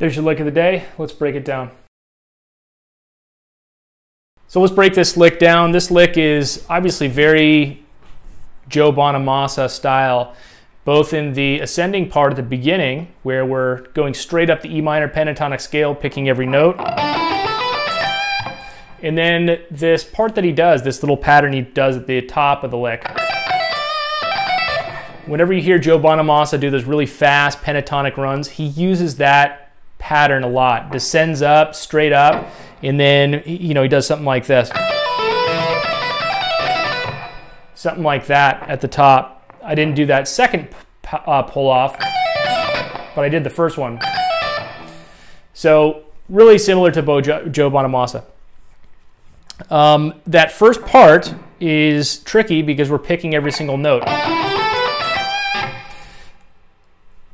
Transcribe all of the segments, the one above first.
There's your lick of the day. Let's break it down. So let's break this lick down. This lick is obviously very Joe Bonamassa style, both in the ascending part at the beginning, where we're going straight up the E minor pentatonic scale, picking every note. And then this part that he does, this little pattern he does at the top of the lick. Whenever you hear Joe Bonamassa do those really fast pentatonic runs, he uses that pattern a lot. Descends up, straight up, and then he does something like this. Something like that at the top. I didn't do that second pull off, but I did the first one. So really similar to Joe Bonamassa. That first part is tricky because we're picking every single note.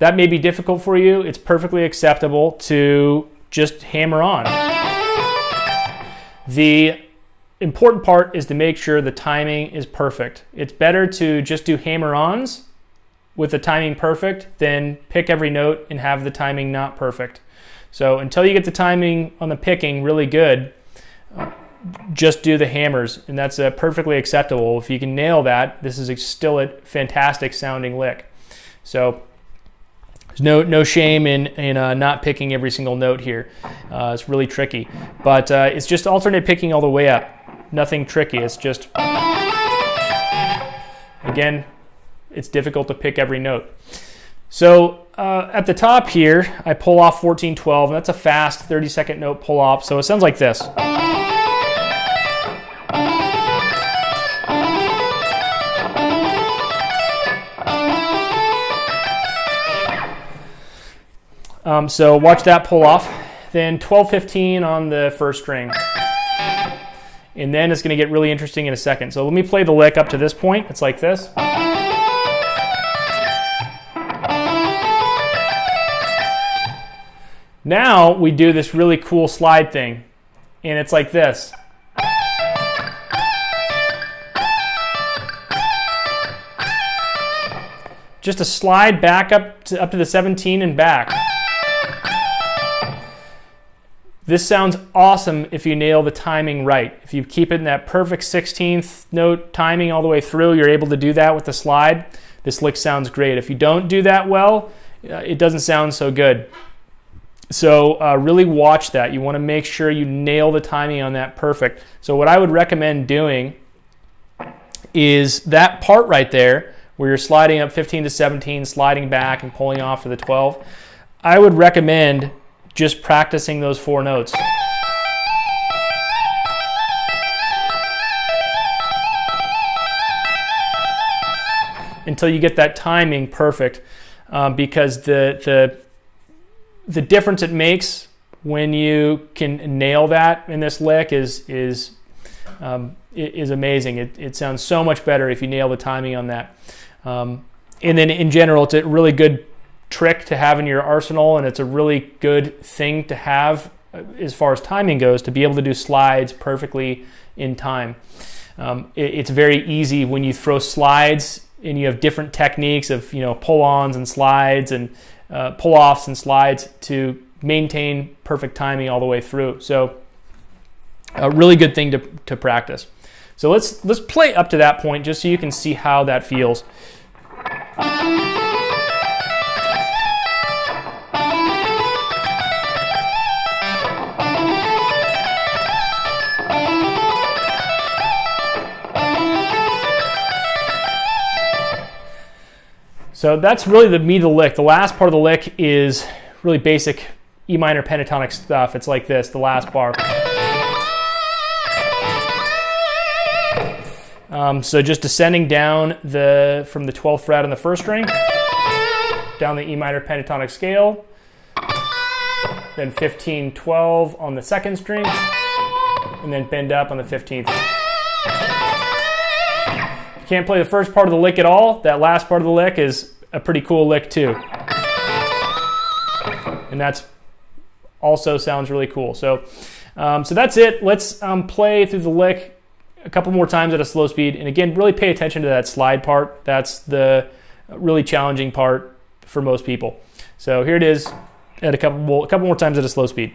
That may be difficult for you. It's perfectly acceptable to just hammer on. The important part is to make sure the timing is perfect. It's better to just do hammer-ons with the timing perfect than pick every note and have the timing not perfect. So until you get the timing on the picking really good, just do the hammers, and that's perfectly acceptable. If you can nail that, this is still a fantastic sounding lick. So there's no shame in not picking every single note here. It's really tricky, but it's just alternate picking all the way up. Nothing tricky. It's just, again, it's difficult to pick every note. So at the top here, I pull off 14-12, and that's a fast 30-second note pull off. So it sounds like this. So watch that pull off. Then 12-15 on the first string. And then it's going to get really interesting in a second. So let me play the lick up to this point. It's like this. Now we do this really cool slide thing. And it's like this. Just a slide back up to the 17 and back. This sounds awesome if you nail the timing right. If you keep it in that perfect 16th note timing all the way through, you're able to do that with the slide. This lick sounds great. If you don't do that well, it doesn't sound so good. So really watch that. You want to make sure you nail the timing on that perfect. So what I would recommend doing is that part right there where you're sliding up 15 to 17, sliding back and pulling off for the 12. I would recommend just practicing those 4 notes. Until you get that timing perfect, because the difference it makes when you can nail that in this lick is amazing. It sounds so much better if you nail the timing on that. And then in general, it's a really good trick to have in your arsenal, and it's a really good thing to have as far as timing goes, to be able to do slides perfectly in time. It's very easy when you throw slides and you have different techniques of pull-ons and slides and pull-offs and slides to maintain perfect timing all the way through. So a really good thing to practice. So let's play up to that point just so you can see how that feels. So that's really the meat of the lick. The last part of the lick is really basic E minor pentatonic stuff. It's like this, the last bar. So just descending down from the 12th fret on the first string, down the E minor pentatonic scale, then 15-12 on the second string, and then bend up on the 15th. If you can't play the first part of the lick at all, that last part of the lick is a pretty cool lick too. And that's also sounds really cool. So that's it. Let's play through the lick a couple more times at a slow speed. And again, really pay attention to that slide part. That's the really challenging part for most people. So here it is. at a couple more times at a slow speed.